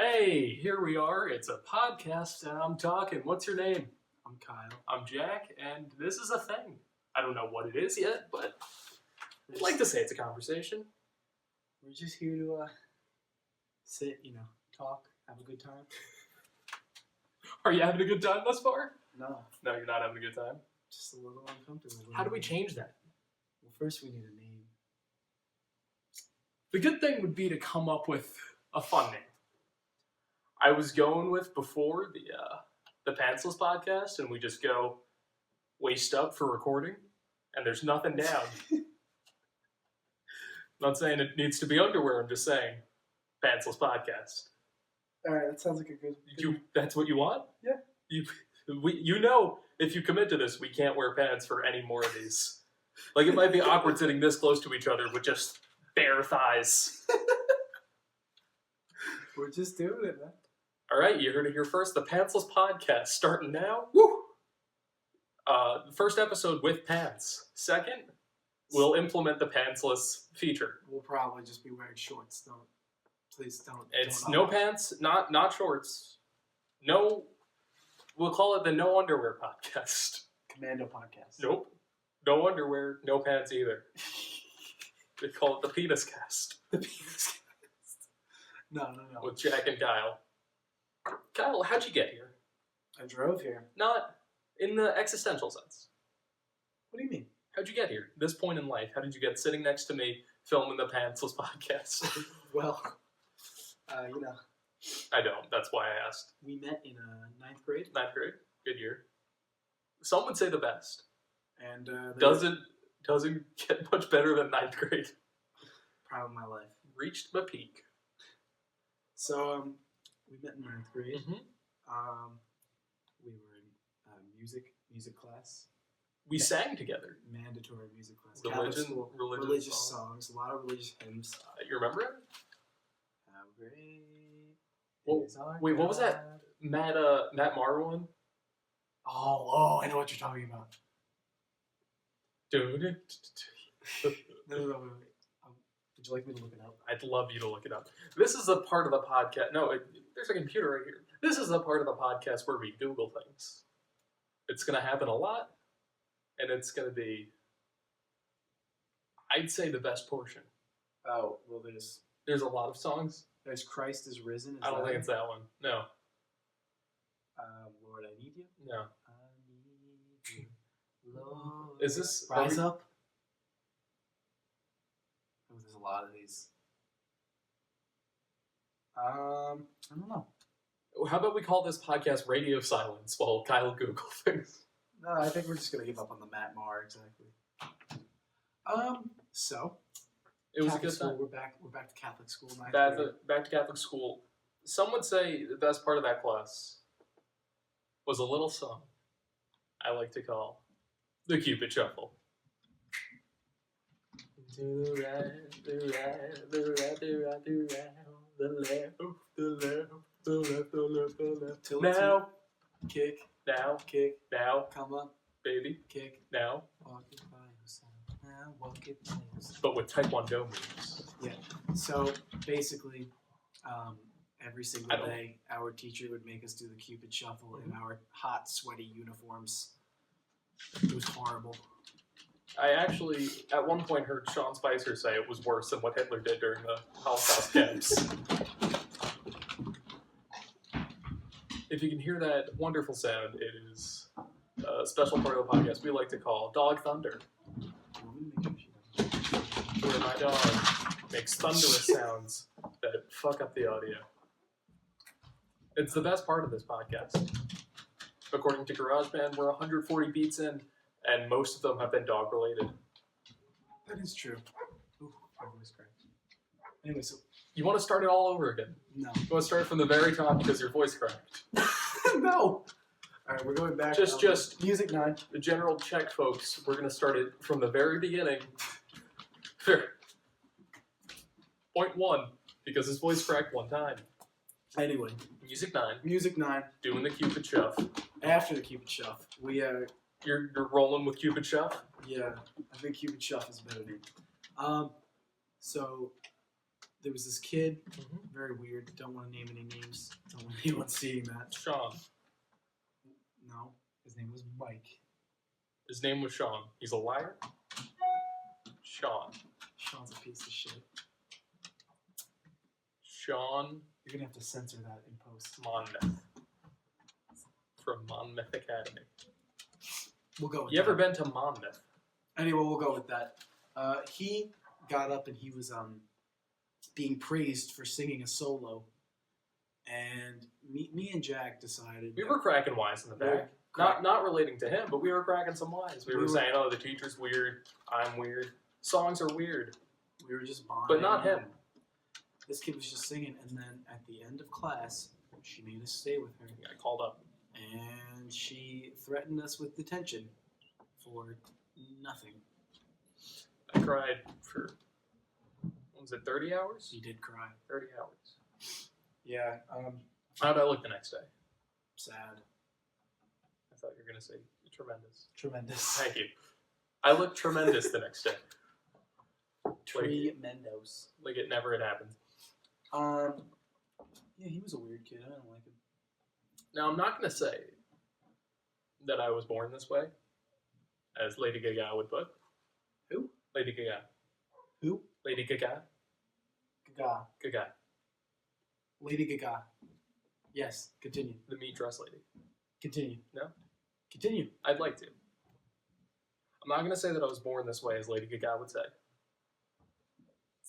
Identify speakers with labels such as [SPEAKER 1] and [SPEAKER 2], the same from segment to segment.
[SPEAKER 1] Hey, here we are. It's a podcast and I'm talking. What's your name?
[SPEAKER 2] I'm Kyle.
[SPEAKER 1] I'm Jack, and this is a thing. I don't know what it is yet, but I'd like to say it's a conversation.
[SPEAKER 2] We're just here to sit, talk, have a good time.
[SPEAKER 1] Are you having a good time thus far?
[SPEAKER 2] No,
[SPEAKER 1] No, you're not having a good time.
[SPEAKER 2] just a little uncomfortable.
[SPEAKER 1] How do we change that?
[SPEAKER 2] Well, first we need a name.
[SPEAKER 1] The good thing would be to come up with a fun name. I was going with before the Pantsless podcast, and we just go waist up for recording, and there's nothing down. Not saying it needs to be underwear. I'm just saying Pantsless podcast.
[SPEAKER 2] All right, that sounds like a good.
[SPEAKER 1] That's what you want?
[SPEAKER 2] Yeah.
[SPEAKER 1] You know, if you commit to this, we can't wear pants for any more of these. Like, it might be awkward sitting this close to each other with just bare thighs.
[SPEAKER 2] We're just doing it, man.
[SPEAKER 1] All right, you heard it here first. The Pantsless podcast starting now.
[SPEAKER 2] Woo!
[SPEAKER 1] First episode with pants. Second, we'll implement the Pantsless feature.
[SPEAKER 2] We'll probably just be wearing shorts. Please don't.
[SPEAKER 1] It's
[SPEAKER 2] don't
[SPEAKER 1] no pants, not shorts. No, we'll call it the No Underwear podcast.
[SPEAKER 2] Commando podcast.
[SPEAKER 1] Nope. No underwear, no pants either. They call it the Penis Cast.
[SPEAKER 2] The penis cast. No.
[SPEAKER 1] With Jack and Kyle. Kyle, how'd you get here?
[SPEAKER 2] I drove here.
[SPEAKER 1] Not in the existential sense.
[SPEAKER 2] What do you mean?
[SPEAKER 1] How'd you get here? This point in life, how did you get sitting next to me filming the Pantsless podcast?
[SPEAKER 2] Well,
[SPEAKER 1] I don't. That's why I asked.
[SPEAKER 2] we met in ninth grade.
[SPEAKER 1] Ninth grade. Good year. Some would say the best.
[SPEAKER 2] And
[SPEAKER 1] Doesn't get much better than ninth grade.
[SPEAKER 2] proud of my life.
[SPEAKER 1] Reached the peak.
[SPEAKER 2] So we met in ninth grade.
[SPEAKER 1] Mm-hmm.
[SPEAKER 2] We were in music class.
[SPEAKER 1] We sang together.
[SPEAKER 2] Mandatory music class.
[SPEAKER 1] Religious
[SPEAKER 2] songs. A lot of religious hymns.
[SPEAKER 1] You remember it?
[SPEAKER 2] How great
[SPEAKER 1] Well,
[SPEAKER 2] is our
[SPEAKER 1] wait, what was that?
[SPEAKER 2] God.
[SPEAKER 1] Matt Maher one?
[SPEAKER 2] Oh, I know what you're talking about.
[SPEAKER 1] Dude.
[SPEAKER 2] No, wait. Would you like me to look it up?
[SPEAKER 1] I'd love you to look it up. This is the part of the podcast. No, there's a computer right here. This is the part of the podcast where we Google things. It's going to happen a lot, and it's going to be, I'd say, the best portion.
[SPEAKER 2] Oh, well,
[SPEAKER 1] There's a lot of songs.
[SPEAKER 2] there's Christ is Risen.
[SPEAKER 1] I don't think it's that one. No.
[SPEAKER 2] Lord, I need you.
[SPEAKER 1] No.
[SPEAKER 2] I need you, Lord.
[SPEAKER 1] Is this...
[SPEAKER 2] Rise Up? Oh, there's a lot of these. I don't know.
[SPEAKER 1] How about we call this podcast Radio Silence while Kyle Google things?
[SPEAKER 2] No, I think we're just gonna give up on the Matt Maher exactly. So
[SPEAKER 1] It was
[SPEAKER 2] Catholic
[SPEAKER 1] a good
[SPEAKER 2] school,
[SPEAKER 1] time.
[SPEAKER 2] We're back to Catholic school.
[SPEAKER 1] Back to Catholic school. Some would say the best part of that class was a little song I like to call the Cupid Shuffle. To the right, the right, the right, the right, the right, the left, the left, the left, the left, the left.
[SPEAKER 2] Till
[SPEAKER 1] Now,
[SPEAKER 2] kick,
[SPEAKER 1] now,
[SPEAKER 2] kick,
[SPEAKER 1] now,
[SPEAKER 2] come up,
[SPEAKER 1] baby,
[SPEAKER 2] kick,
[SPEAKER 1] now,
[SPEAKER 2] walk it by yourself. Now walk it by yourself.
[SPEAKER 1] but with Taekwondo moves.
[SPEAKER 2] Yeah. So basically, every single
[SPEAKER 1] I don't-
[SPEAKER 2] day, our teacher would make us do the Cupid Shuffle in our hot, sweaty uniforms. It was horrible.
[SPEAKER 1] I actually, at one point, heard Sean Spicer say it was worse than what Hitler did during the Holocaust camps. If you can hear that wonderful sound, it is a special part of the podcast we like to call Dog Thunder, where my dog makes thunderous sounds that fuck up the audio. It's the best part of this podcast. According to GarageBand, we're 140 beats in, and most of them have been dog-related.
[SPEAKER 2] That is true. Ooh, my voice cracked. Anyway, so
[SPEAKER 1] You want to start it all over again?
[SPEAKER 2] no,
[SPEAKER 1] You want to start from the very top because your voice cracked.
[SPEAKER 2] no. All right, we're going back.
[SPEAKER 1] Just
[SPEAKER 2] music 9.
[SPEAKER 1] the general check, folks. We're going to start it from the very beginning. Here. Point 1, because his voice cracked one time.
[SPEAKER 2] Anyway,
[SPEAKER 1] Music 9,
[SPEAKER 2] music 9.
[SPEAKER 1] doing the Cupid Shuff.
[SPEAKER 2] After the Cupid Shuff, we
[SPEAKER 1] You're rolling with Cupid Shuff?
[SPEAKER 2] yeah, I think Cupid Shuff is a better name. So there was this kid,
[SPEAKER 1] Mm-hmm.
[SPEAKER 2] very weird. Don't want to name any names. Don't want anyone seeing that.
[SPEAKER 1] Sean.
[SPEAKER 2] No, his name was Mike.
[SPEAKER 1] His name was Sean. He's a liar. Sean.
[SPEAKER 2] Sean's a piece of shit.
[SPEAKER 1] Sean
[SPEAKER 2] You're gonna have to censor that in post.
[SPEAKER 1] Monmouth. From Monmouth Academy.
[SPEAKER 2] We'll go with
[SPEAKER 1] You
[SPEAKER 2] that.
[SPEAKER 1] ever been to Monmouth?
[SPEAKER 2] Anyway, we'll go with that. He got up and he was being praised for singing a solo, and me and Jack decided
[SPEAKER 1] We were cracking wise in the back. Not relating to him, but we were cracking some wise. We were saying, oh, the teacher's weird, I'm weird. Songs are weird.
[SPEAKER 2] We were just bonding.
[SPEAKER 1] But not him.
[SPEAKER 2] This kid was just singing, and then at the end of class, she made us stay with her.
[SPEAKER 1] He got called up.
[SPEAKER 2] And she threatened us with detention for nothing.
[SPEAKER 1] I cried for, what was it, 30 hours?
[SPEAKER 2] She did cry.
[SPEAKER 1] 30 hours.
[SPEAKER 2] Yeah,
[SPEAKER 1] How'd I look the next day?
[SPEAKER 2] sad.
[SPEAKER 1] I thought you were going to say tremendous.
[SPEAKER 2] Tremendous.
[SPEAKER 1] Thank you. I looked tremendous the next day.
[SPEAKER 2] Tremendous.
[SPEAKER 1] Like it never had happened.
[SPEAKER 2] Yeah, he was a weird kid. I don't like him.
[SPEAKER 1] Now, I'm not going to say that I was born this way, as Lady Gaga would put.
[SPEAKER 2] Who?
[SPEAKER 1] Lady Gaga.
[SPEAKER 2] Who?
[SPEAKER 1] Lady Gaga.
[SPEAKER 2] Gaga.
[SPEAKER 1] Gaga.
[SPEAKER 2] Lady Gaga. Yes, continue.
[SPEAKER 1] The meat dress lady.
[SPEAKER 2] Continue.
[SPEAKER 1] No?
[SPEAKER 2] Continue.
[SPEAKER 1] I'd like to. I'm not going to say that I was born this way, as Lady Gaga would say.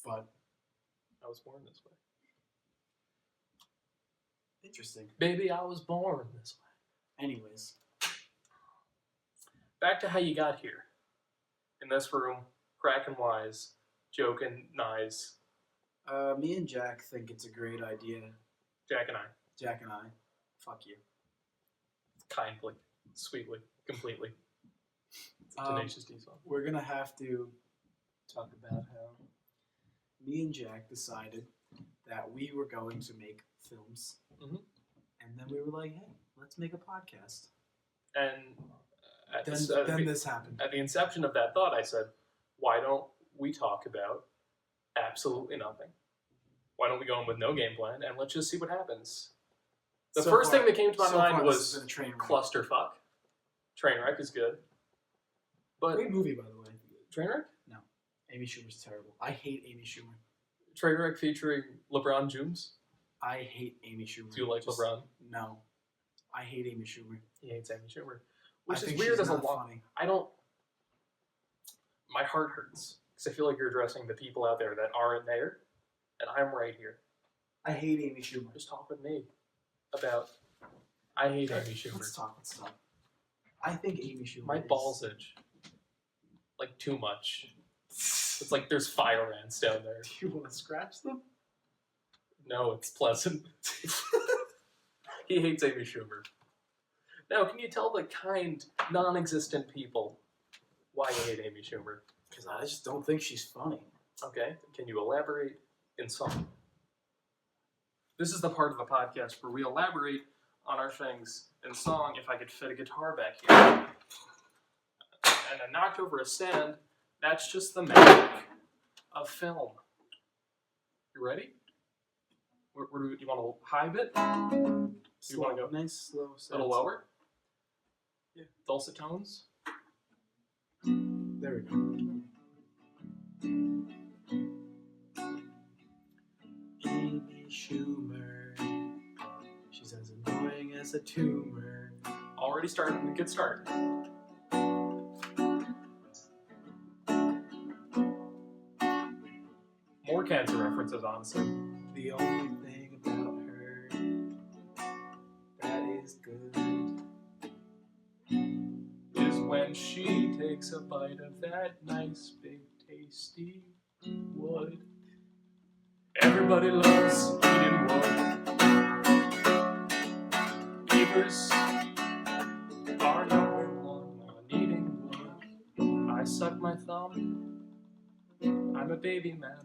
[SPEAKER 2] But
[SPEAKER 1] I was born this way.
[SPEAKER 2] interesting.
[SPEAKER 1] Baby, I was born this way.
[SPEAKER 2] Anyways.
[SPEAKER 1] Back to how you got here. In this room, cracking wise, joking nice.
[SPEAKER 2] Me and Jack think it's a great idea.
[SPEAKER 1] Jack and I.
[SPEAKER 2] Jack and I. Fuck you.
[SPEAKER 1] Kindly, sweetly, completely. It's a Tenacious D song.
[SPEAKER 2] We're gonna have to talk about how me and Jack decided that we were going to make films.
[SPEAKER 1] Mm-hmm.
[SPEAKER 2] And then we were like, hey, let's make a podcast.
[SPEAKER 1] And
[SPEAKER 2] Then this happened.
[SPEAKER 1] At the inception of that thought, I said, why don't we talk about absolutely nothing? Why don't we go in with no game plan and let's just see what happens? The first thing that came to my mind was Clusterfuck. Trainwreck is good. But
[SPEAKER 2] great movie, by the way.
[SPEAKER 1] Trainwreck?
[SPEAKER 2] No. Amy Schumer's terrible. I hate Amy Schumer.
[SPEAKER 1] Trainwreck featuring LeBron James?
[SPEAKER 2] I hate Amy Schumer.
[SPEAKER 1] Do you like LeBron?
[SPEAKER 2] No. I hate Amy Schumer.
[SPEAKER 1] He hates Amy Schumer. Which
[SPEAKER 2] I
[SPEAKER 1] is
[SPEAKER 2] think
[SPEAKER 1] weird
[SPEAKER 2] she's
[SPEAKER 1] as a
[SPEAKER 2] not
[SPEAKER 1] lot.
[SPEAKER 2] funny.
[SPEAKER 1] I don't... My heart hurts. Because I feel like you're addressing the people out there that aren't there. And I'm right here.
[SPEAKER 2] I hate Amy Schumer.
[SPEAKER 1] Just talk with me about... I hate Amy Schumer.
[SPEAKER 2] Let's talk. I think Amy Schumer
[SPEAKER 1] My balls itch. Like, too much. It's like there's fire ants down there.
[SPEAKER 2] Do you want to scratch them?
[SPEAKER 1] No, it's pleasant. He hates Amy Schumer. Now, can you tell the kind, non-existent people why you hate Amy Schumer?
[SPEAKER 2] Because I just don't think she's funny.
[SPEAKER 1] Okay, can you elaborate in song? This is the part of the podcast where we elaborate on our things in song. If I could fit a guitar back here. And I knocked over a stand. That's just the magic of film. You ready? Where do you want a high bit?
[SPEAKER 2] Slow,
[SPEAKER 1] wanna go
[SPEAKER 2] nice, slow,
[SPEAKER 1] A little lower? Yeah. Dulcet tones?
[SPEAKER 2] There we go. Amy Schumer, she's as annoying as a tumor.
[SPEAKER 1] Already starting a good start. More cancer references, honestly.
[SPEAKER 2] The only thing about her that is good
[SPEAKER 1] Is when she takes a bite of that nice big tasty wood. Everybody loves eating wood. Beavers are number one on eating wood. I suck my thumb. I'm a baby man.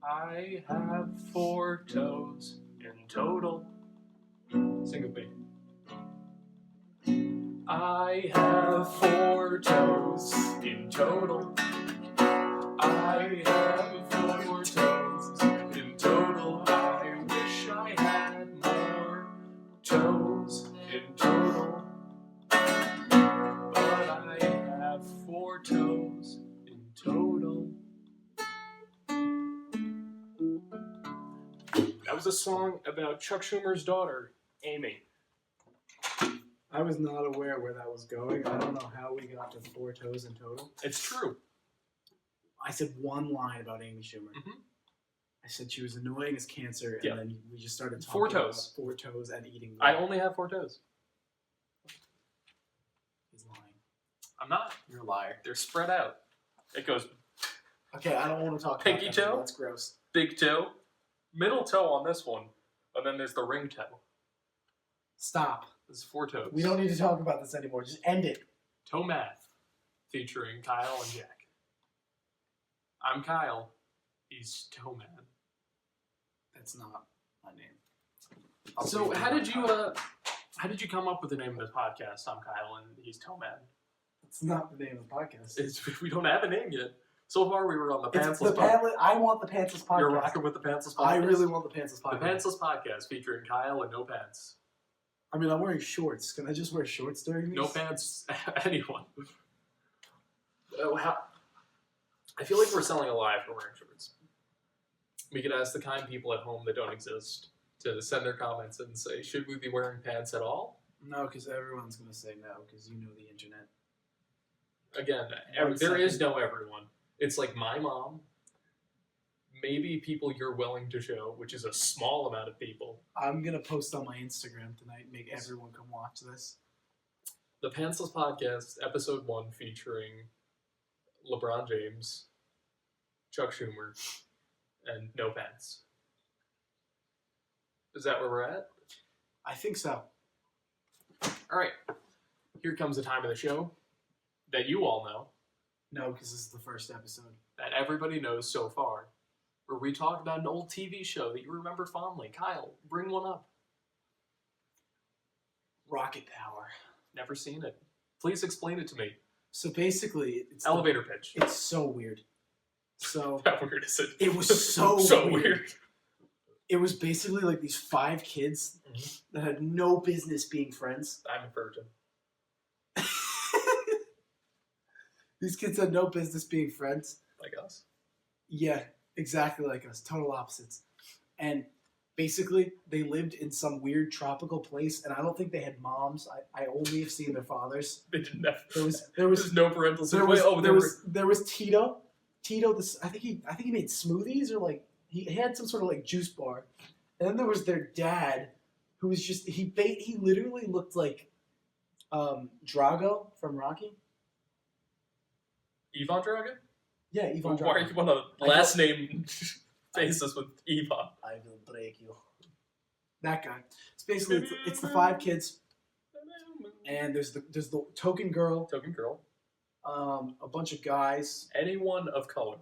[SPEAKER 1] I have 4 toes in total. Sing with me. I have 4 toes in total. I have 4 toes in total, but I have 4 toes in total. That was a song about Chuck Schumer's daughter, Amy.
[SPEAKER 2] I was not aware where that was going. I don't know how we got to 4 toes in total.
[SPEAKER 1] It's true.
[SPEAKER 2] I said one line about Amy Schumer.
[SPEAKER 1] Mm-hmm.
[SPEAKER 2] I said she was annoying as cancer, and then we just started talking
[SPEAKER 1] 4 toes.
[SPEAKER 2] about 4 toes and eating.
[SPEAKER 1] I only have 4 toes.
[SPEAKER 2] He's lying.
[SPEAKER 1] I'm not.
[SPEAKER 2] You're a liar.
[SPEAKER 1] They're spread out. It goes
[SPEAKER 2] Okay, I don't want to talk
[SPEAKER 1] pinky
[SPEAKER 2] about that.
[SPEAKER 1] toe?
[SPEAKER 2] That's gross.
[SPEAKER 1] big toe, middle toe on this one, and then there's the ring toe.
[SPEAKER 2] Stop.
[SPEAKER 1] There's 4 toes.
[SPEAKER 2] We don't need to talk about this anymore. Just end it.
[SPEAKER 1] Toe Math, featuring Kyle and Jack. I'm Kyle. He's Toe Man.
[SPEAKER 2] That's not my name.
[SPEAKER 1] So how did you come up with the name of this podcast? I'm Kyle and he's Toe Man.
[SPEAKER 2] It's not the name of the podcast.
[SPEAKER 1] We don't have a name yet. So far we were on the
[SPEAKER 2] It's
[SPEAKER 1] Pantsless
[SPEAKER 2] the
[SPEAKER 1] podcast.
[SPEAKER 2] I want the Pantsless podcast.
[SPEAKER 1] You're rocking with the Pantsless podcast?
[SPEAKER 2] I really want the Pantsless podcast.
[SPEAKER 1] The Pantsless podcast featuring Kyle and no pants.
[SPEAKER 2] I mean, I'm wearing shorts. Can I just wear shorts during these?
[SPEAKER 1] No pants, anyone. I feel like we're selling a lie for wearing shorts. We could ask the kind people at home that don't exist to send their comments and say, should we be wearing pants at all?
[SPEAKER 2] No, because everyone's going to say no, because you know the internet.
[SPEAKER 1] Again, there is no everyone. It's like my mom, maybe people you're willing to show, which is a small amount of people.
[SPEAKER 2] I'm going to post on my Instagram tonight, make everyone come watch this.
[SPEAKER 1] The Pantsless Podcast, episode 1, featuring LeBron James, Chuck Schumer, and no pants. Is that where we're at?
[SPEAKER 2] I think so.
[SPEAKER 1] All right. Here comes the time of the show that you all know,
[SPEAKER 2] No, because this is the first episode.
[SPEAKER 1] that everybody knows so far, where we talk about an old TV show that you remember fondly. Kyle, bring one up.
[SPEAKER 2] Rocket Power.
[SPEAKER 1] Never seen it. Please explain it to me.
[SPEAKER 2] So basically, it's
[SPEAKER 1] Elevator pitch.
[SPEAKER 2] It's so weird. So
[SPEAKER 1] How weird is it?
[SPEAKER 2] it was so
[SPEAKER 1] weird.
[SPEAKER 2] It was basically like these 5 kids that had no business being friends.
[SPEAKER 1] I'm a virgin.
[SPEAKER 2] These kids had no business being friends.
[SPEAKER 1] Like us.
[SPEAKER 2] Yeah, exactly like us. Total opposites. And basically, they lived in some weird tropical place, and I don't think they had moms. I only have seen their fathers.
[SPEAKER 1] They didn't have.
[SPEAKER 2] There was
[SPEAKER 1] no parental
[SPEAKER 2] there
[SPEAKER 1] supervision.
[SPEAKER 2] was Tito. Tito, I think he made smoothies, or like he had some sort of like juice bar. And then there was their dad, who was just he literally looked like Drago from Rocky.
[SPEAKER 1] Ivan Drago?
[SPEAKER 2] Yeah, Ivan Drago.
[SPEAKER 1] Why are you on a last name basis with Ivan?
[SPEAKER 2] I will break you. That guy. It's basically it's the 5 kids, and there's the token girl.
[SPEAKER 1] Token girl.
[SPEAKER 2] A bunch of guys.
[SPEAKER 1] Anyone of color.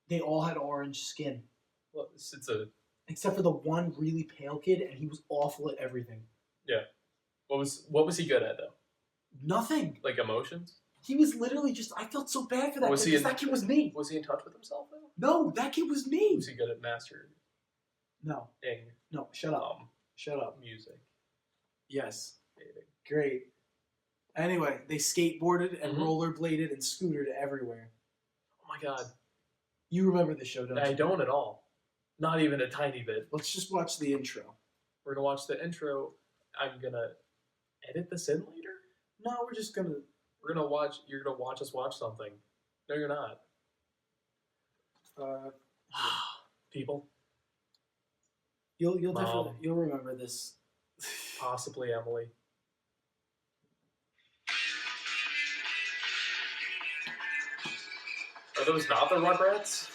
[SPEAKER 2] They all had orange skin,
[SPEAKER 1] Well, it's a.
[SPEAKER 2] except for the one really pale kid, and he was awful at everything.
[SPEAKER 1] Yeah. What was he good at though?
[SPEAKER 2] Nothing.
[SPEAKER 1] Like emotions?
[SPEAKER 2] He was literally just. I felt so bad for that kid, because that kid was me.
[SPEAKER 1] Was he in touch with himself though?
[SPEAKER 2] No, that kid was me.
[SPEAKER 1] Was he good at mastering?
[SPEAKER 2] No. Shut up. Shut up.
[SPEAKER 1] Music.
[SPEAKER 2] Yes.
[SPEAKER 1] Dating.
[SPEAKER 2] Great. Anyway, they skateboarded and
[SPEAKER 1] Mhm.
[SPEAKER 2] rollerbladed and scootered everywhere.
[SPEAKER 1] Oh my god.
[SPEAKER 2] You remember the show, don't you?
[SPEAKER 1] I don't at all. Not even a tiny bit.
[SPEAKER 2] Let's just watch the intro.
[SPEAKER 1] We're gonna watch the intro. I'm gonna edit this in later.
[SPEAKER 2] No, we're just gonna.
[SPEAKER 1] We're gonna watch. You're gonna watch us watch something. No, you're not. People,
[SPEAKER 2] You'll
[SPEAKER 1] Mom.
[SPEAKER 2] definitely you'll remember this.
[SPEAKER 1] possibly Emily. Are those not the Rugrats?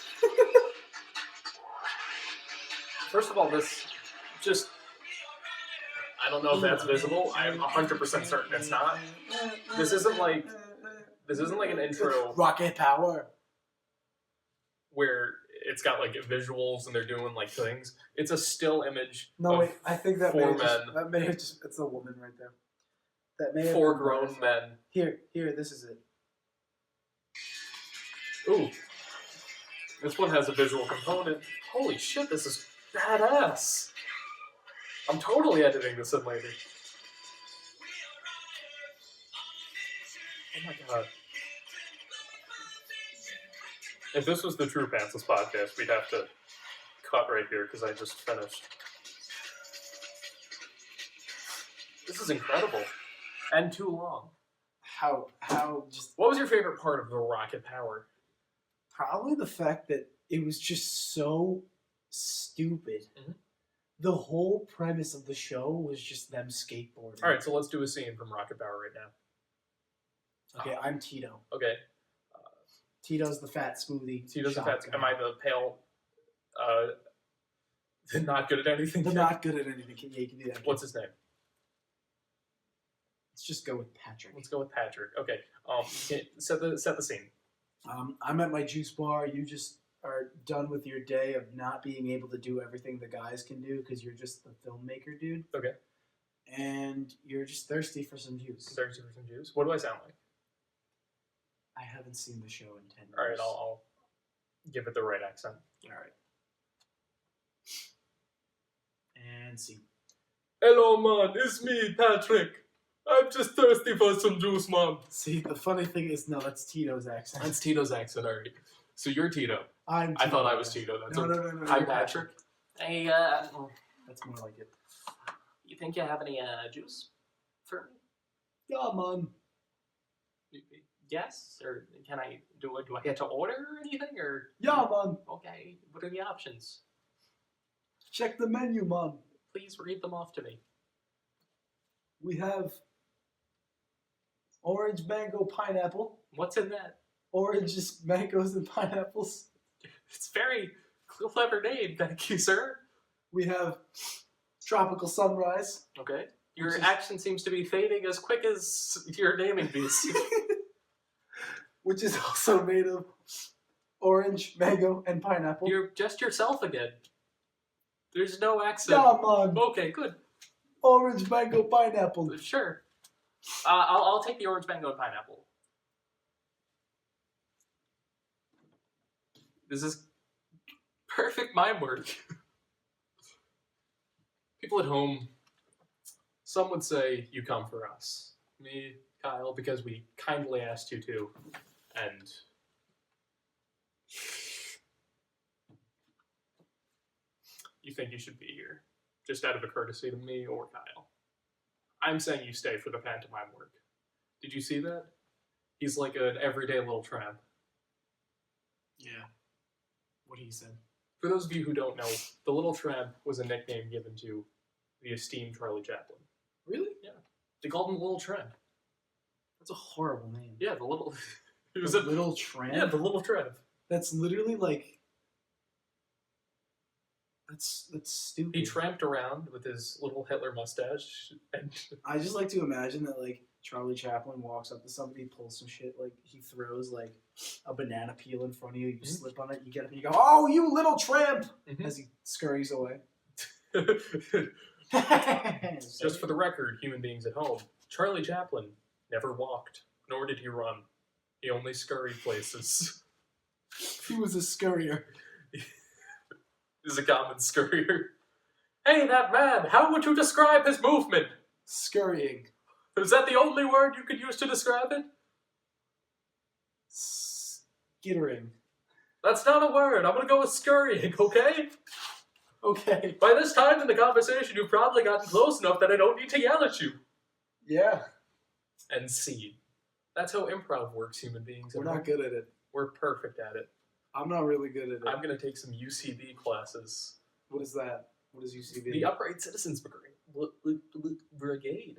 [SPEAKER 1] First of all, this just. I don't know if that's visible. I'm 100% certain it's not. This isn't like an intro
[SPEAKER 2] Rocket Power.
[SPEAKER 1] where it's got like visuals and they're doing like things. It's a still image.
[SPEAKER 2] No,
[SPEAKER 1] of
[SPEAKER 2] wait. I think that
[SPEAKER 1] 4
[SPEAKER 2] may
[SPEAKER 1] men,
[SPEAKER 2] that may have just. It's a woman right there. That may have
[SPEAKER 1] 4
[SPEAKER 2] been
[SPEAKER 1] grown
[SPEAKER 2] worse.
[SPEAKER 1] men.
[SPEAKER 2] Here. This is it.
[SPEAKER 1] Ooh, this one has a visual component. Holy shit, this is badass. I'm totally editing this in later. Oh my god. If this was the true Pantsless podcast, we'd have to cut right here because I just finished. This is incredible. And too long.
[SPEAKER 2] How just
[SPEAKER 1] What was your favorite part of the rocket power?
[SPEAKER 2] probably the fact that it was just so stupid.
[SPEAKER 1] Mhm.
[SPEAKER 2] The whole premise of the show was just them skateboarding.
[SPEAKER 1] Alright, so let's do a scene from Rocket Power right now.
[SPEAKER 2] Okay, I'm Tito.
[SPEAKER 1] Okay.
[SPEAKER 2] Tito's the fat smoothie.
[SPEAKER 1] Tito's the
[SPEAKER 2] shop
[SPEAKER 1] fat.
[SPEAKER 2] guy.
[SPEAKER 1] Am I the pale, not good at anything?
[SPEAKER 2] They're not good at anything. You can do that.
[SPEAKER 1] What's his name?
[SPEAKER 2] Let's just go with Patrick.
[SPEAKER 1] Let's go with Patrick. Okay. Set the scene.
[SPEAKER 2] I'm at my juice bar. You just are done with your day of not being able to do everything the guys can do because you're just the filmmaker, dude.
[SPEAKER 1] Okay.
[SPEAKER 2] And you're just thirsty for some juice.
[SPEAKER 1] Thirsty for some juice. What do I sound like?
[SPEAKER 2] I haven't seen the show in 10 years.
[SPEAKER 1] All right, I'll give it the right accent.
[SPEAKER 2] All right. And see.
[SPEAKER 1] Hello, man. It's me, Patrick. I'm just thirsty for some juice, man.
[SPEAKER 2] See, the funny thing is, no, that's Tito's accent.
[SPEAKER 1] That's Tito's accent, all right. So you're Tito.
[SPEAKER 2] I'm Tito.
[SPEAKER 1] I thought I was Tito. That's
[SPEAKER 2] No.
[SPEAKER 1] I'm
[SPEAKER 2] you're
[SPEAKER 1] Patrick. Hey,
[SPEAKER 2] That's more like it.
[SPEAKER 1] you think you have any juice for me?
[SPEAKER 2] Yeah, man.
[SPEAKER 1] Yes, or can I do I get to order anything, or
[SPEAKER 2] Yeah, man.
[SPEAKER 1] okay? What are the options?
[SPEAKER 2] Check the menu, man.
[SPEAKER 1] Please read them off to me.
[SPEAKER 2] We have orange, mango, pineapple.
[SPEAKER 1] What's in that?
[SPEAKER 2] Oranges, mangoes, and pineapples.
[SPEAKER 1] It's very clever name, thank you, sir.
[SPEAKER 2] We have tropical sunrise.
[SPEAKER 1] Okay. Your
[SPEAKER 2] Which is-
[SPEAKER 1] action seems to be fading as quick as your naming these.
[SPEAKER 2] Which is also made of orange, mango, and pineapple.
[SPEAKER 1] You're just yourself again. There's no accent.
[SPEAKER 2] Yeah, man.
[SPEAKER 1] Okay, good.
[SPEAKER 2] Orange, mango, pineapple.
[SPEAKER 1] Sure. I'll take the orange, mango, and pineapple. This is perfect mime work. People at home, some would say you come for us. Me, Kyle, because we kindly asked you to. And you think you should be here, just out of a courtesy to me or Kyle. I'm saying you stay for the pantomime work. Did you see that? He's like an everyday little tramp.
[SPEAKER 2] Yeah. What he said.
[SPEAKER 1] For those of you who don't know, the Little Tramp was a nickname given to the esteemed Charlie Chaplin.
[SPEAKER 2] Really?
[SPEAKER 1] Yeah. They called him the Little Tramp.
[SPEAKER 2] That's a horrible name.
[SPEAKER 1] Yeah, the little... He was
[SPEAKER 2] The
[SPEAKER 1] a
[SPEAKER 2] little tramp?
[SPEAKER 1] Yeah, the Little Tramp.
[SPEAKER 2] That's literally like... That's stupid.
[SPEAKER 1] He tramped around with his little Hitler mustache, and
[SPEAKER 2] I just like to imagine that, like, Charlie Chaplin walks up to somebody, pulls some shit, like, he throws, like, a banana peel in front of you, you slip on it, you get up and you go, "Oh, you little tramp!" As he scurries away.
[SPEAKER 1] just for the record, human beings at home, Charlie Chaplin never walked, nor did he run. He only scurried places.
[SPEAKER 2] He was a scurrier.
[SPEAKER 1] He's a common scurrier. Hey, that man, how would you describe his movement?
[SPEAKER 2] Scurrying.
[SPEAKER 1] Is that the only word you could use to describe it?
[SPEAKER 2] Skittering.
[SPEAKER 1] That's not a word. I'm gonna go with scurrying, okay?
[SPEAKER 2] Okay.
[SPEAKER 1] By this time in the conversation, you've probably gotten close enough that I don't need to yell at you.
[SPEAKER 2] Yeah.
[SPEAKER 1] And scene. That's how improv works, human beings.
[SPEAKER 2] We're not good at it.
[SPEAKER 1] We're perfect at it.
[SPEAKER 2] I'm not really good at it.
[SPEAKER 1] I'm gonna take some UCB classes.
[SPEAKER 2] What is that? What is UCB?
[SPEAKER 1] The Upright Citizens Brigade.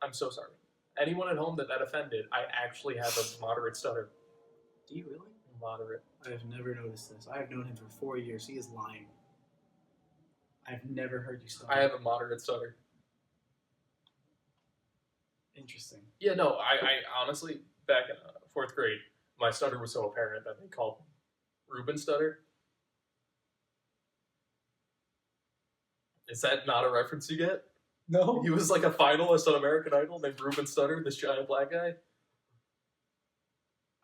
[SPEAKER 1] I'm so sorry. Anyone at home that offended, I actually have a moderate stutter.
[SPEAKER 2] Do you really?
[SPEAKER 1] Moderate.
[SPEAKER 2] I have never noticed this. I have known him for 4 years. He is lying. I've never heard you stutter.
[SPEAKER 1] I have a moderate stutter.
[SPEAKER 2] Interesting.
[SPEAKER 1] Yeah, no, I honestly, back in 4th grade, my stutter was so apparent that they called Ruben stutter. Is that not a reference you get?
[SPEAKER 2] No.
[SPEAKER 1] He was like a finalist on American Idol named Ruben Stutter, this giant black guy.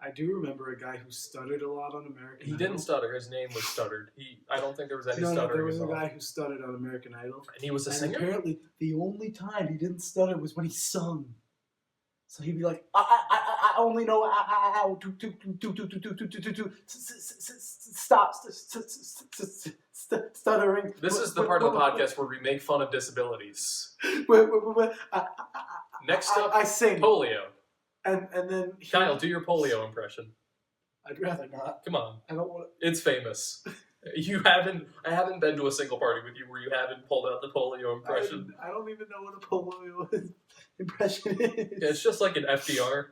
[SPEAKER 2] I do remember a guy who stuttered a lot on American Idol.
[SPEAKER 1] He didn't stutter. His name was stuttered. I don't think there was any
[SPEAKER 2] No,
[SPEAKER 1] stuttering
[SPEAKER 2] there was a
[SPEAKER 1] involved.
[SPEAKER 2] guy who stuttered on American Idol.
[SPEAKER 1] And he was a
[SPEAKER 2] And
[SPEAKER 1] singer?
[SPEAKER 2] apparently, the only time he didn't stutter was when he sung. So he'd be like, I only know how to stop stuttering.
[SPEAKER 1] This is the part of the podcast where we make fun of disabilities. Next up,
[SPEAKER 2] I sing.
[SPEAKER 1] polio.
[SPEAKER 2] And then
[SPEAKER 1] Kyle, do your polio impression.
[SPEAKER 2] I'd rather not.
[SPEAKER 1] Come on.
[SPEAKER 2] I don't want
[SPEAKER 1] It's famous. I haven't been to a single party with you where you haven't pulled out the polio impression.
[SPEAKER 2] I don't even know what a polio impression is.
[SPEAKER 1] Yeah, it's just like an FDR.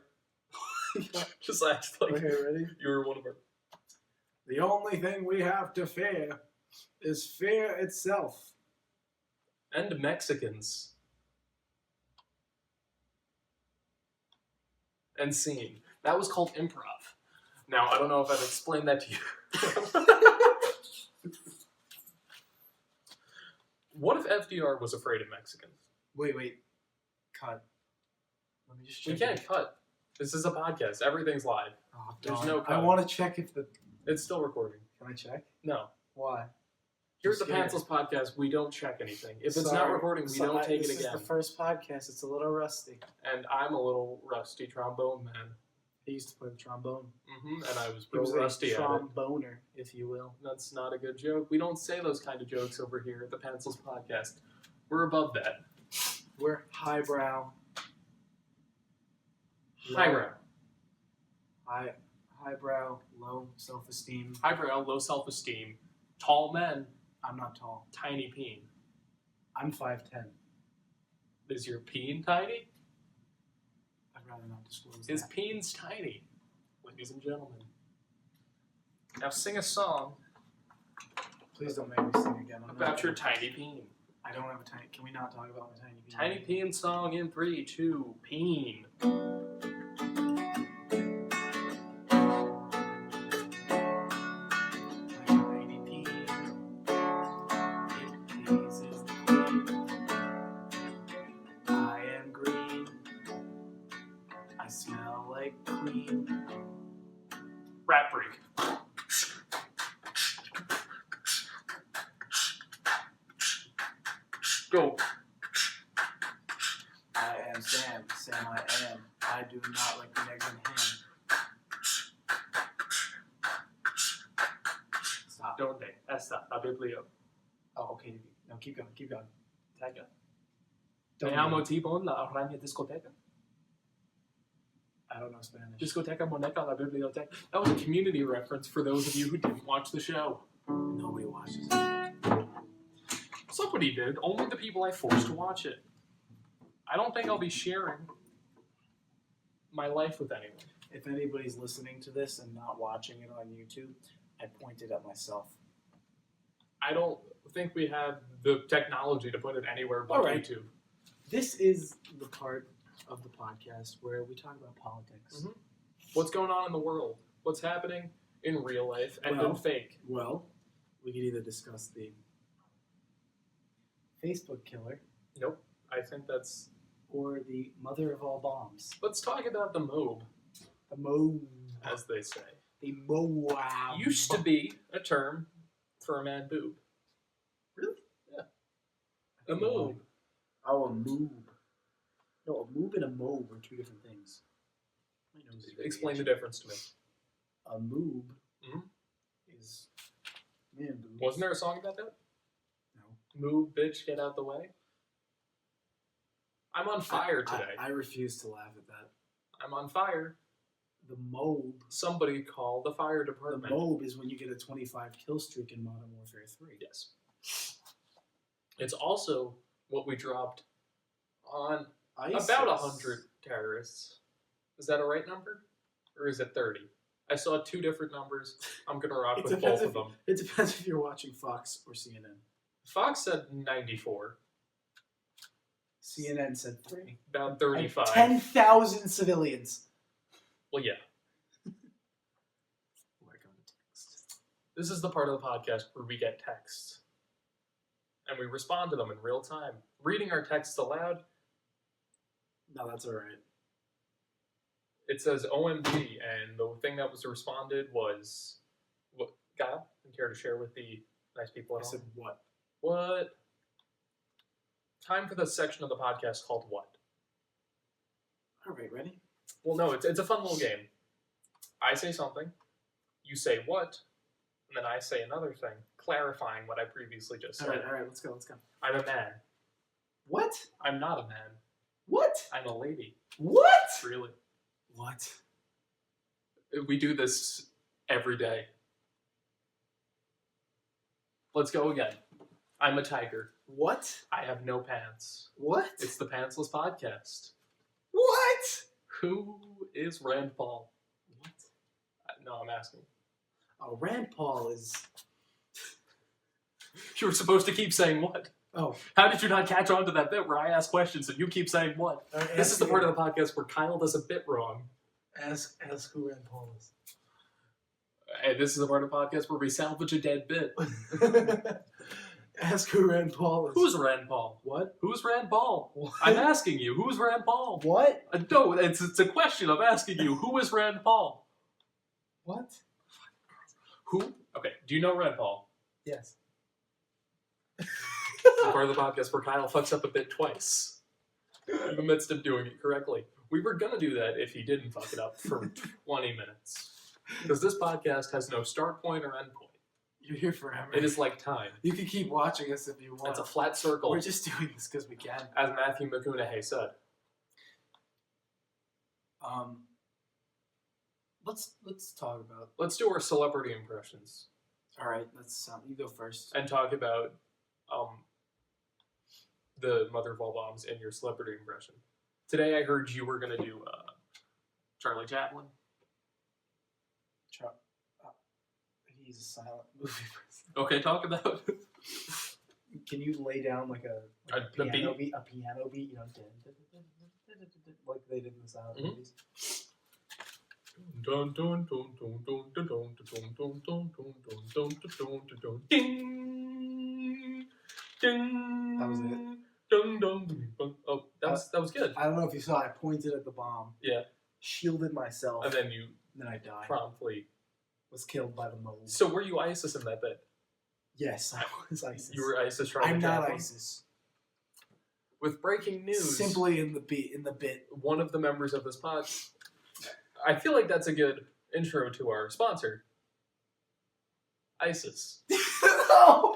[SPEAKER 1] Just act like
[SPEAKER 2] Okay, ready?
[SPEAKER 1] you were one of our...
[SPEAKER 2] The only thing we have to fear is fear itself.
[SPEAKER 1] And Mexicans. And scene. That was called improv. Now, I don't know if I've explained that to you. What if FDR was afraid of Mexicans?
[SPEAKER 2] Wait. Cut. Let me just check.
[SPEAKER 1] We can't cut. This is a podcast. Everything's live.
[SPEAKER 2] Oh,
[SPEAKER 1] There's
[SPEAKER 2] darn.
[SPEAKER 1] no cut.
[SPEAKER 2] I want to check if the...
[SPEAKER 1] It's still recording.
[SPEAKER 2] Can I check?
[SPEAKER 1] No.
[SPEAKER 2] Why?
[SPEAKER 1] Here at the
[SPEAKER 2] scared.
[SPEAKER 1] Pantsless podcast, we don't check anything. If it's not
[SPEAKER 2] Sorry.
[SPEAKER 1] recording, we don't take it
[SPEAKER 2] This
[SPEAKER 1] again.
[SPEAKER 2] is the first podcast. It's a little rusty.
[SPEAKER 1] And I'm a little rusty trombone man.
[SPEAKER 2] I used to play the trombone.
[SPEAKER 1] And I was
[SPEAKER 2] He
[SPEAKER 1] real
[SPEAKER 2] was
[SPEAKER 1] rusty
[SPEAKER 2] a
[SPEAKER 1] at it.
[SPEAKER 2] tromboner, if you will.
[SPEAKER 1] That's not a good joke. We don't say those kind of jokes over here at the Pantsless podcast. We're above that.
[SPEAKER 2] We're highbrow.
[SPEAKER 1] Highbrow.
[SPEAKER 2] Highbrow, low self-esteem.
[SPEAKER 1] Highbrow, low self-esteem. Tall men.
[SPEAKER 2] I'm not tall.
[SPEAKER 1] Tiny peen.
[SPEAKER 2] I'm 5'10".
[SPEAKER 1] Is your peen tiny?
[SPEAKER 2] I'd rather not disclose
[SPEAKER 1] His
[SPEAKER 2] that.
[SPEAKER 1] peen's tiny, ladies and gentlemen. Now sing a song
[SPEAKER 2] Please don't make me sing again.
[SPEAKER 1] about your tiny peen.
[SPEAKER 2] I don't have a tiny... Can we not talk about my tiny peen?
[SPEAKER 1] Tiny peen song in 3, 2, peen.
[SPEAKER 2] Tiny peen. It pleases the queen. I am green. I smell like clean.
[SPEAKER 1] Rap break. Go.
[SPEAKER 2] I am Sam. Sam I am. I do not like the eggs and ham. Stop.
[SPEAKER 1] Donde está la Biblia?
[SPEAKER 2] Oh, okay. No, keep going. Keep going.
[SPEAKER 1] Taca.
[SPEAKER 2] Don't
[SPEAKER 1] Me llamo tipo la araña discoteca.
[SPEAKER 2] I don't know Spanish.
[SPEAKER 1] Discoteca Moneca la Biblioteca. That was a community reference for those of you who didn't watch the show.
[SPEAKER 2] Nobody watches it.
[SPEAKER 1] Somebody did. Only the people I forced to watch it. I don't think I'll be sharing my life with anyone.
[SPEAKER 2] If anybody's listening to this and not watching it on YouTube, I pointed at myself.
[SPEAKER 1] I don't think we have the technology to put it anywhere but
[SPEAKER 2] All right.
[SPEAKER 1] YouTube.
[SPEAKER 2] This is the part of the podcast where we talk about politics.
[SPEAKER 1] Mhm. What's going on in the world? What's happening in real life and
[SPEAKER 2] Well-
[SPEAKER 1] in fake?
[SPEAKER 2] Well, we could either discuss the Facebook killer
[SPEAKER 1] Nope. I think that's...
[SPEAKER 2] or the mother of all bombs.
[SPEAKER 1] Let's talk about the MOB,
[SPEAKER 2] The Mo.
[SPEAKER 1] as they say.
[SPEAKER 2] The Mo.
[SPEAKER 1] Used to be a term for a mad boob.
[SPEAKER 2] Really?
[SPEAKER 1] Yeah. A moob.
[SPEAKER 2] Oh, a moob. No, a moob and a mobe are two different things. My nose is really
[SPEAKER 1] Explain the
[SPEAKER 2] itchy.
[SPEAKER 1] difference to me.
[SPEAKER 2] A moob
[SPEAKER 1] Mhm.
[SPEAKER 2] is man boobs.
[SPEAKER 1] Wasn't there a song about that?
[SPEAKER 2] No.
[SPEAKER 1] Move, bitch, get out the way. I'm on fire today.
[SPEAKER 2] I refuse to laugh at that.
[SPEAKER 1] I'm on fire.
[SPEAKER 2] The mobe.
[SPEAKER 1] Somebody call the fire
[SPEAKER 2] The
[SPEAKER 1] department.
[SPEAKER 2] mobe is when you get a 25 kill streak in Modern Warfare 3.
[SPEAKER 1] Yes. It's also what we dropped on
[SPEAKER 2] ISIS.
[SPEAKER 1] about 100 terrorists. Is that a right number? Or is it 30? I saw two different numbers. I'm going to rock
[SPEAKER 2] It
[SPEAKER 1] with
[SPEAKER 2] depends
[SPEAKER 1] both of them.
[SPEAKER 2] It depends if you're watching Fox or CNN.
[SPEAKER 1] Fox said 94.
[SPEAKER 2] CNN said 3.
[SPEAKER 1] About 35.
[SPEAKER 2] 10,000 civilians.
[SPEAKER 1] Well, yeah.
[SPEAKER 2] Work on the text.
[SPEAKER 1] This is the part of the podcast where we get texts. And we respond to them in real time. Reading our texts aloud,
[SPEAKER 2] No, that's all right.
[SPEAKER 1] it says OMG, and the thing that was responded was, what, Kyle, you care to share with the nice people
[SPEAKER 2] I
[SPEAKER 1] at home?
[SPEAKER 2] said what?
[SPEAKER 1] What? Time for the section of the podcast called What?
[SPEAKER 2] All right, ready?
[SPEAKER 1] Well, no, it's a fun little game. I say something, you say what, and then I say another thing, clarifying what I previously just said.
[SPEAKER 2] All right, let's go.
[SPEAKER 1] I'm a man.
[SPEAKER 2] What?
[SPEAKER 1] I'm not a man.
[SPEAKER 2] What?
[SPEAKER 1] I'm a lady.
[SPEAKER 2] What?
[SPEAKER 1] Really.
[SPEAKER 2] What?
[SPEAKER 1] We do this every day. Let's go again. I'm a tiger.
[SPEAKER 2] What?
[SPEAKER 1] I have no pants.
[SPEAKER 2] What?
[SPEAKER 1] It's the Pantsless podcast.
[SPEAKER 2] What?
[SPEAKER 1] Who is Rand Paul?
[SPEAKER 2] What?
[SPEAKER 1] No, I'm asking.
[SPEAKER 2] Oh, Rand Paul is...
[SPEAKER 1] You were supposed to keep saying what?
[SPEAKER 2] Oh.
[SPEAKER 1] How did you not catch on to that bit where I ask questions and you keep saying what? This is the part of the podcast where Kyle does a bit wrong.
[SPEAKER 2] Ask who Rand Paul is.
[SPEAKER 1] And this is the part of the podcast where we salvage a dead bit.
[SPEAKER 2] Ask who Rand Paul is.
[SPEAKER 1] Who's Rand Paul?
[SPEAKER 2] What?
[SPEAKER 1] Who's Rand Paul?
[SPEAKER 2] What?
[SPEAKER 1] I'm asking you, who's Rand Paul?
[SPEAKER 2] What?
[SPEAKER 1] No, it's a question. I'm asking you, who is Rand Paul?
[SPEAKER 2] What?
[SPEAKER 1] Who? Okay, do you know Rand Paul?
[SPEAKER 2] Yes.
[SPEAKER 1] The part of the podcast where Kyle fucks up a bit twice in the midst of doing it correctly. We were gonna do that if he didn't fuck it up for 20 minutes. Because this podcast has no start point or end point.
[SPEAKER 2] You're here forever.
[SPEAKER 1] It is like time.
[SPEAKER 2] You can keep watching us if you want.
[SPEAKER 1] It's a flat circle,
[SPEAKER 2] We're just doing this because we can.
[SPEAKER 1] as Matthew McConaughey said.
[SPEAKER 2] Let's talk about.
[SPEAKER 1] Let's do our celebrity impressions
[SPEAKER 2] All right, let's. You go first.
[SPEAKER 1] and talk about the mother of all bombs in your celebrity impression. Today I heard you were gonna do Charlie Chaplin.
[SPEAKER 2] He's a silent movie person.
[SPEAKER 1] Okay, talk about
[SPEAKER 2] Can you lay down like a
[SPEAKER 1] the
[SPEAKER 2] piano
[SPEAKER 1] beat.
[SPEAKER 2] A piano beat, you know, like they did in the silent
[SPEAKER 1] Mhm.
[SPEAKER 2] movies.
[SPEAKER 1] Dun dun dun dun dun dun dun dun dun dun dun dun dun dun dun dun. Ding, ding.
[SPEAKER 2] That was it.
[SPEAKER 1] Dun dun dun. Oh, that was good.
[SPEAKER 2] I don't know if you saw. I pointed at the bomb.
[SPEAKER 1] Yeah.
[SPEAKER 2] Shielded myself.
[SPEAKER 1] And then you
[SPEAKER 2] then I died.
[SPEAKER 1] promptly.
[SPEAKER 2] Was killed by the mold.
[SPEAKER 1] So were you ISIS in that bit?
[SPEAKER 2] Yes, I was ISIS.
[SPEAKER 1] You were ISIS trying
[SPEAKER 2] I'm
[SPEAKER 1] to
[SPEAKER 2] not
[SPEAKER 1] Chaplin?
[SPEAKER 2] ISIS.
[SPEAKER 1] With breaking news,
[SPEAKER 2] Simply in the bit.
[SPEAKER 1] one of the members of this pod. I feel like that's a good intro to our sponsor, ISIS.
[SPEAKER 2] No!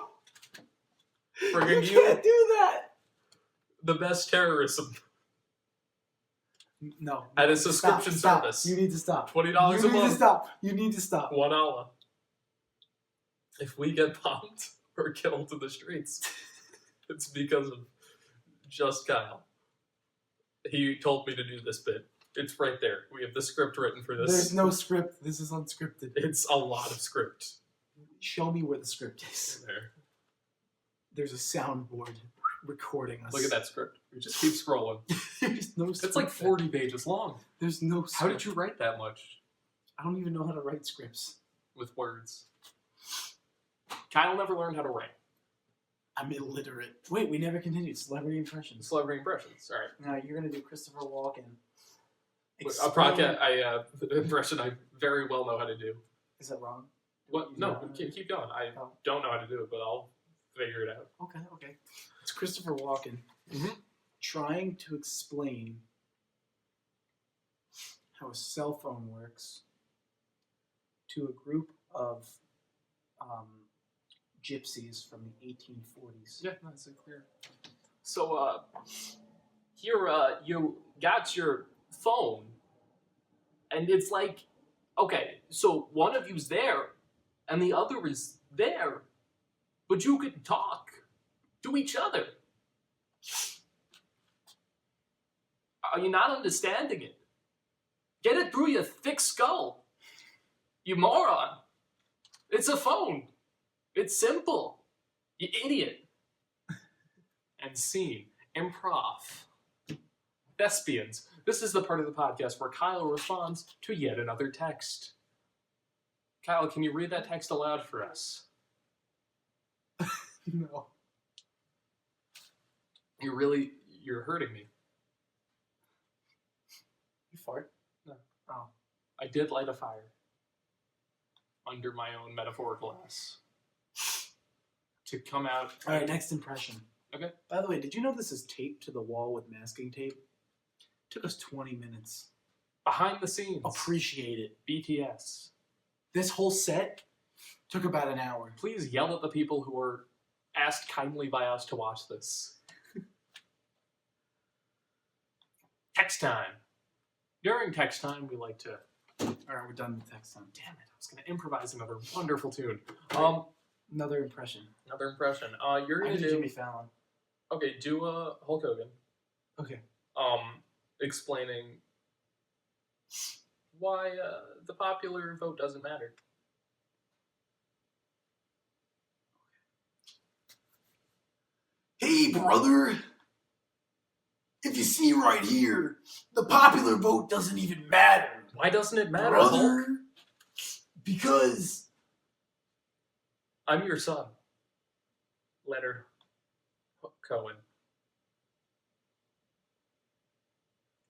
[SPEAKER 1] Bringing
[SPEAKER 2] You can't do that!
[SPEAKER 1] the best terrorism
[SPEAKER 2] No.
[SPEAKER 1] at a subscription
[SPEAKER 2] Stop.
[SPEAKER 1] service.
[SPEAKER 2] You need to stop.
[SPEAKER 1] $20
[SPEAKER 2] You
[SPEAKER 1] a
[SPEAKER 2] need to
[SPEAKER 1] month.
[SPEAKER 2] stop. You need to stop.
[SPEAKER 1] One Allah. If we get bombed or killed in the streets, it's because of just Kyle. He told me to do this bit. It's right there. We have the script written for this.
[SPEAKER 2] There's no script. This is unscripted.
[SPEAKER 1] It's a lot of script.
[SPEAKER 2] Show me where the script is.
[SPEAKER 1] There.
[SPEAKER 2] There's a soundboard recording us.
[SPEAKER 1] Look at that script. We just keep scrolling.
[SPEAKER 2] There's no script.
[SPEAKER 1] It's like 40 pages long.
[SPEAKER 2] There's no script.
[SPEAKER 1] How did you write that much
[SPEAKER 2] I don't even know how to write scripts.
[SPEAKER 1] with words? Kyle never learned how to write.
[SPEAKER 2] I'm illiterate. Wait, we never continued. Celebrity impressions.
[SPEAKER 1] Celebrity impressions. All right.
[SPEAKER 2] Now you're gonna do Christopher Walken.
[SPEAKER 1] A
[SPEAKER 2] Explain-
[SPEAKER 1] impression I very well know how to do.
[SPEAKER 2] Is that wrong?
[SPEAKER 1] What? No, keep going. I
[SPEAKER 2] Oh.
[SPEAKER 1] don't know how to do it, but I'll figure it out.
[SPEAKER 2] Okay. It's Christopher Walken
[SPEAKER 1] Mhm.
[SPEAKER 2] trying to explain how a cell phone works to a group of gypsies from the 1840s.
[SPEAKER 1] Yeah, that's clear. So, here, you got your phone, and it's like, okay, so one of you's there, and the other is there, but you can talk to each other. Are you not understanding it? Get it through your thick skull, you moron. It's a phone. It's simple. You idiot. And scene. Improv. Thespians. This is the part of the podcast where Kyle responds to yet another text. Kyle, can you read that text aloud for us?
[SPEAKER 2] No.
[SPEAKER 1] You're hurting me.
[SPEAKER 2] You fart?
[SPEAKER 1] No.
[SPEAKER 2] Oh.
[SPEAKER 1] I did light a fire. Under my own metaphorical ass. To come out.
[SPEAKER 2] Alright, next impression.
[SPEAKER 1] Okay.
[SPEAKER 2] By the way, did you know this is taped to the wall with masking tape? Took us 20 minutes.
[SPEAKER 1] Behind the scenes.
[SPEAKER 2] Appreciate it.
[SPEAKER 1] BTS.
[SPEAKER 2] This whole set took about an hour.
[SPEAKER 1] Please yell at the people who were asked kindly by us to watch this. Text time. During text time, we like to...
[SPEAKER 2] Alright, we're done with text time.
[SPEAKER 1] Damn it, I was going to improvise another wonderful tune.
[SPEAKER 2] Another impression.
[SPEAKER 1] Another impression. You're
[SPEAKER 2] I
[SPEAKER 1] going to
[SPEAKER 2] do
[SPEAKER 1] do...
[SPEAKER 2] Jimmy Fallon.
[SPEAKER 1] Okay, do a Hulk Hogan.
[SPEAKER 2] Okay.
[SPEAKER 1] Explaining why the popular vote doesn't matter.
[SPEAKER 2] Hey, brother! If you see right here, the popular vote doesn't even matter.
[SPEAKER 1] Why doesn't it matter, Hulk?
[SPEAKER 2] Brother? Because...
[SPEAKER 1] I'm your son. Leonard Cohen.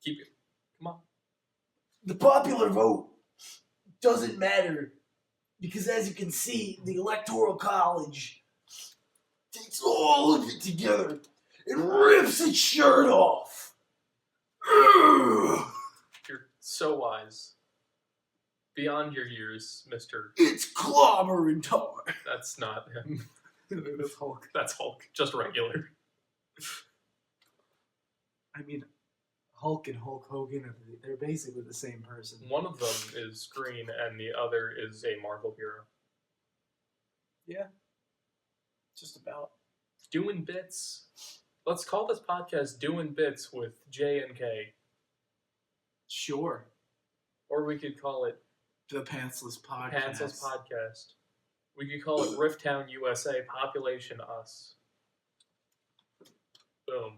[SPEAKER 1] Keep it. Come on.
[SPEAKER 2] the popular vote doesn't matter because, as you can see, the Electoral College takes all of it together and rips its shirt off. Ugh.
[SPEAKER 1] You're so wise. Beyond your years, Mr.
[SPEAKER 2] It's clobber and tar.
[SPEAKER 1] That's not him.
[SPEAKER 2] That's Hulk.
[SPEAKER 1] That's Hulk. Just regular.
[SPEAKER 2] I mean, Hulk and Hulk Hogan, they're basically the same person.
[SPEAKER 1] One of them is green and the other is a Marvel hero.
[SPEAKER 2] Yeah. Just about.
[SPEAKER 1] Doing bits. Let's call this podcast Doing Bits with J and K.
[SPEAKER 2] Sure.
[SPEAKER 1] Or we could call it
[SPEAKER 2] The Pantsless Podcast.
[SPEAKER 1] Pantsless Podcast. We could call it Rifftown, USA, Population Us. Boom.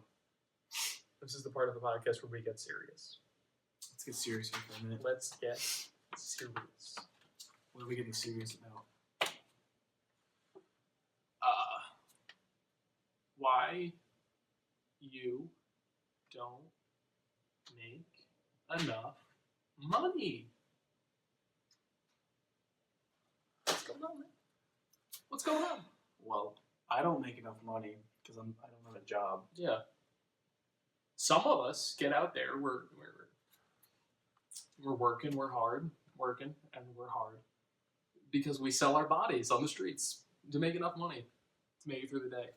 [SPEAKER 1] This is the part of the podcast where we get serious.
[SPEAKER 2] Let's get serious here for a minute.
[SPEAKER 1] Let's get serious.
[SPEAKER 2] What are we getting serious about?
[SPEAKER 1] Why you don't make enough money? What's going on, man? What's going on?
[SPEAKER 2] Well, I don't make enough money because I don't have a job.
[SPEAKER 1] Yeah. Some of us get out there. We're working. We're hard. Working and we're hard because we sell our bodies on the streets to make enough money to make it through the day.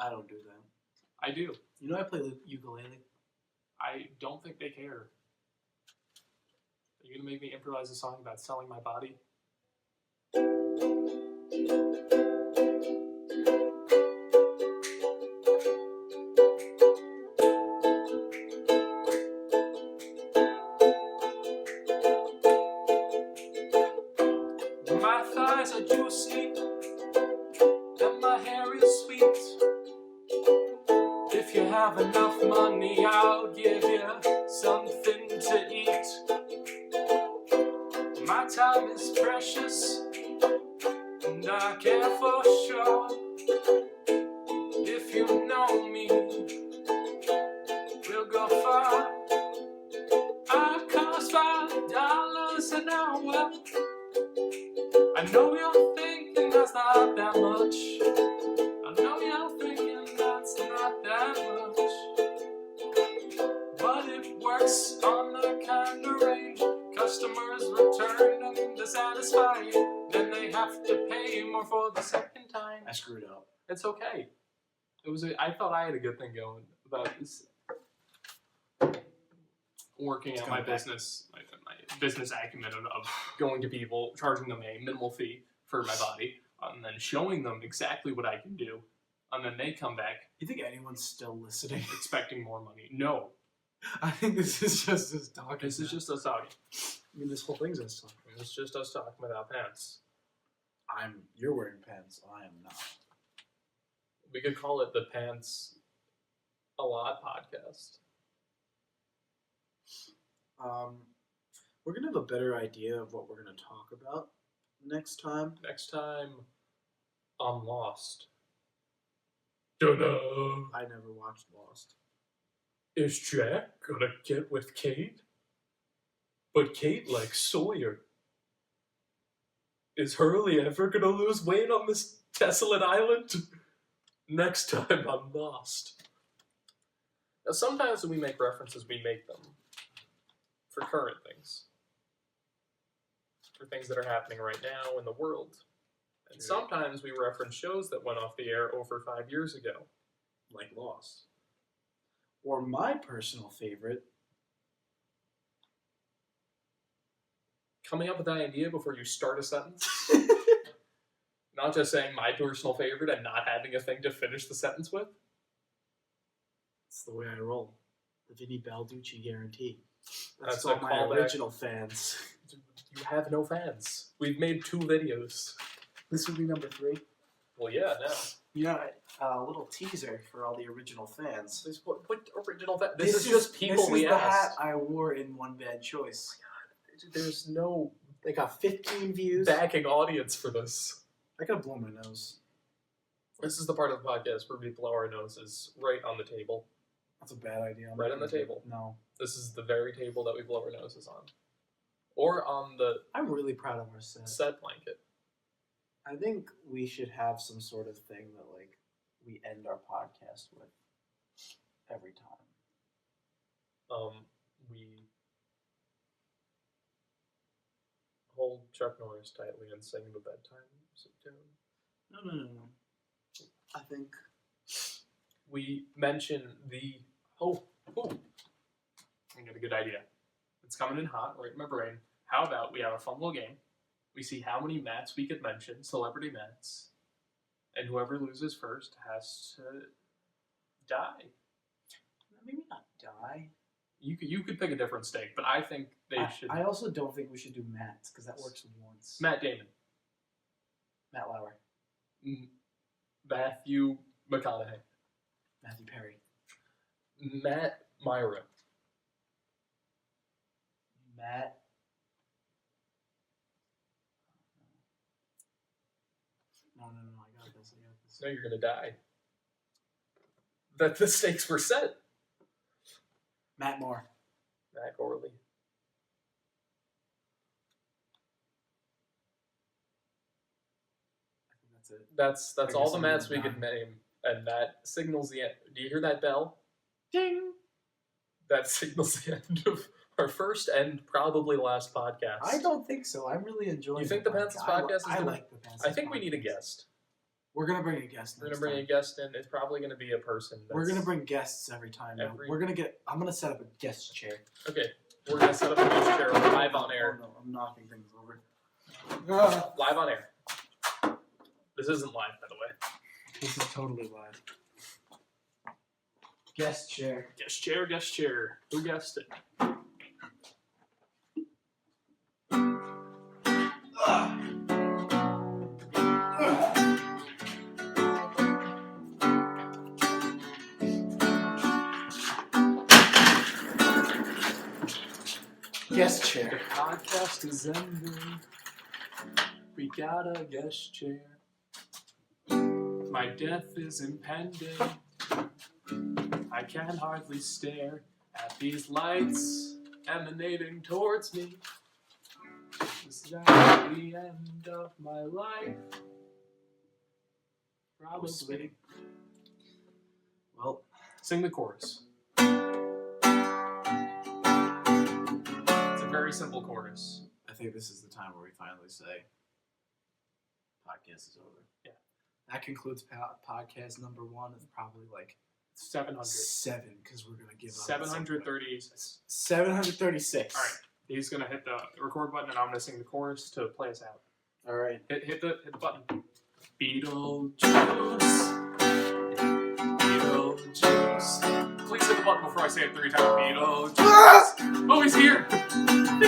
[SPEAKER 2] I don't do that.
[SPEAKER 1] I do.
[SPEAKER 2] You know I play ukulele?
[SPEAKER 1] I don't think they care. Are you gonna make me improvise a song about selling my body? My thighs are juicy and my hair is sweet. If you have enough money, I'll give you something to eat. My time is precious, and I care for sure. If you know me, we'll go far. I cost $5 an hour. I know you're thinking that's not that much. I know you're thinking that's not that much. But it works on the kind of range. Customers return and they're satisfied. Then they have to pay more for the second time.
[SPEAKER 2] I screwed up.
[SPEAKER 1] It's okay. I thought I had a good thing going about this. Working out my business, my business acumen of going to people, charging them a minimal fee for my body, and then showing them exactly what I can do, and then they come back.
[SPEAKER 2] You think anyone's still listening?
[SPEAKER 1] Expecting more money. No.
[SPEAKER 2] I think this is just us talking.
[SPEAKER 1] This is just us talking.
[SPEAKER 2] I mean, this whole thing's us talking.
[SPEAKER 1] It's just us talking without pants.
[SPEAKER 2] You're wearing pants. I am not.
[SPEAKER 1] We could call it the Pants a Lot podcast.
[SPEAKER 2] We're gonna have a better idea of what we're gonna talk about next time.
[SPEAKER 1] Next time, I'm Lost. Ta-da!
[SPEAKER 2] I never watched Lost.
[SPEAKER 1] Is Jack gonna get with Kate? But Kate likes Sawyer. Is Hurley ever gonna lose weight on this desolate island? Next time on Lost. Now, sometimes when we make references, we make them for current things. For things that are happening right now in the world. And sometimes we reference shows that went off the air over 5 years ago.
[SPEAKER 3] Like Lost.
[SPEAKER 2] Or my personal favorite.
[SPEAKER 1] Coming up with that idea before you start a sentence. Not just saying my personal favorite and not having a thing to finish the sentence with.
[SPEAKER 2] That's the way I roll. The Vinny Balducci guarantee.
[SPEAKER 1] That's
[SPEAKER 2] all
[SPEAKER 1] a
[SPEAKER 2] my
[SPEAKER 1] callback.
[SPEAKER 2] original fans.
[SPEAKER 1] You have no fans. We've made 2 videos.
[SPEAKER 2] This would be number 3.
[SPEAKER 1] Well, yeah, now.
[SPEAKER 2] You know, a little teaser for all the original fans.
[SPEAKER 1] What original fan? This is just people we
[SPEAKER 2] This is the hat
[SPEAKER 1] asked.
[SPEAKER 2] I wore in One Bad Choice.
[SPEAKER 1] There's no
[SPEAKER 2] They got 15 views.
[SPEAKER 1] backing audience for this.
[SPEAKER 2] I gotta blow my nose.
[SPEAKER 1] This is the part of the podcast where we blow our noses right on the table.
[SPEAKER 2] That's a bad idea.
[SPEAKER 1] Right on the table.
[SPEAKER 2] No.
[SPEAKER 1] This is the very table that we blow our noses on. Or on the
[SPEAKER 2] I'm really proud of our set.
[SPEAKER 1] set blanket.
[SPEAKER 2] I think we should have some sort of thing that, like, we end our podcast with every time.
[SPEAKER 1] We hold Chuck Norris tightly and sing the bedtime music tune.
[SPEAKER 2] No. I think
[SPEAKER 1] We mention the I got a good idea. It's coming in hot right in my brain. How about we have a fun little game? We see how many Matts we could mention, celebrity Matts, and whoever loses first has to die.
[SPEAKER 2] maybe not die.
[SPEAKER 1] You could pick a different stake, but I think they should.
[SPEAKER 2] I also don't think we should do Matt's because that works once.
[SPEAKER 1] Matt Damon,
[SPEAKER 2] Matt Lauer,
[SPEAKER 1] Matthew McConaughey,
[SPEAKER 2] Matthew Perry,
[SPEAKER 1] Matt Myra,
[SPEAKER 2] Matt. No, I got this.
[SPEAKER 1] No, you're gonna die. That the stakes were set.
[SPEAKER 2] Matt Moore.
[SPEAKER 1] Matt Gorley.
[SPEAKER 2] I think that's it.
[SPEAKER 1] That's
[SPEAKER 2] I
[SPEAKER 1] all
[SPEAKER 2] guess
[SPEAKER 1] the
[SPEAKER 2] I'm
[SPEAKER 1] Matts we
[SPEAKER 2] done.
[SPEAKER 1] could name, and that signals the end. Do you hear that bell?
[SPEAKER 2] Ding!
[SPEAKER 1] That signals the end of our first and probably last podcast.
[SPEAKER 2] I don't think so. I'm really enjoying.
[SPEAKER 1] You think the Pantsless podcast is
[SPEAKER 2] I
[SPEAKER 1] gonna-
[SPEAKER 2] like the Pantsless.
[SPEAKER 1] I think we need a
[SPEAKER 2] podcast.
[SPEAKER 1] guest.
[SPEAKER 2] We're gonna bring a guest.
[SPEAKER 1] We're
[SPEAKER 2] next
[SPEAKER 1] gonna bring
[SPEAKER 2] time.
[SPEAKER 1] a guest in. It's probably gonna be a person.
[SPEAKER 2] We're gonna bring guests every time. now.
[SPEAKER 1] Every-
[SPEAKER 2] We're gonna get. I'm gonna set up a guest chair.
[SPEAKER 1] Okay, we're gonna set up a guest chair live on air.
[SPEAKER 2] Oh, no, I'm knocking things over.
[SPEAKER 1] Live on air. This isn't live, by the way.
[SPEAKER 2] This is totally live. Guest chair.
[SPEAKER 1] Guest chair, guest chair. Who guessed it?
[SPEAKER 2] Guest
[SPEAKER 1] The
[SPEAKER 2] chair.
[SPEAKER 1] podcast is ending. We got a guest chair. My death is impending. I can hardly stare at these lights emanating towards me. Is that the end of my life? Probably.
[SPEAKER 2] Well,
[SPEAKER 1] Sing the chorus. It's a very simple chorus.
[SPEAKER 2] I think this is the time where we finally say, podcast is over.
[SPEAKER 1] Yeah.
[SPEAKER 2] That concludes podcast number 1 of probably like
[SPEAKER 1] 700.
[SPEAKER 2] 7 because we're gonna give up.
[SPEAKER 1] 730.
[SPEAKER 2] 736.
[SPEAKER 1] All right. He's gonna hit the record button, and I'm gonna sing the chorus to play us out.
[SPEAKER 2] All right.
[SPEAKER 1] Hit the button. Beetlejuice. Beetlejuice. Please hit the button before I say it 3 times. Beetlejuice. Oh, he's here.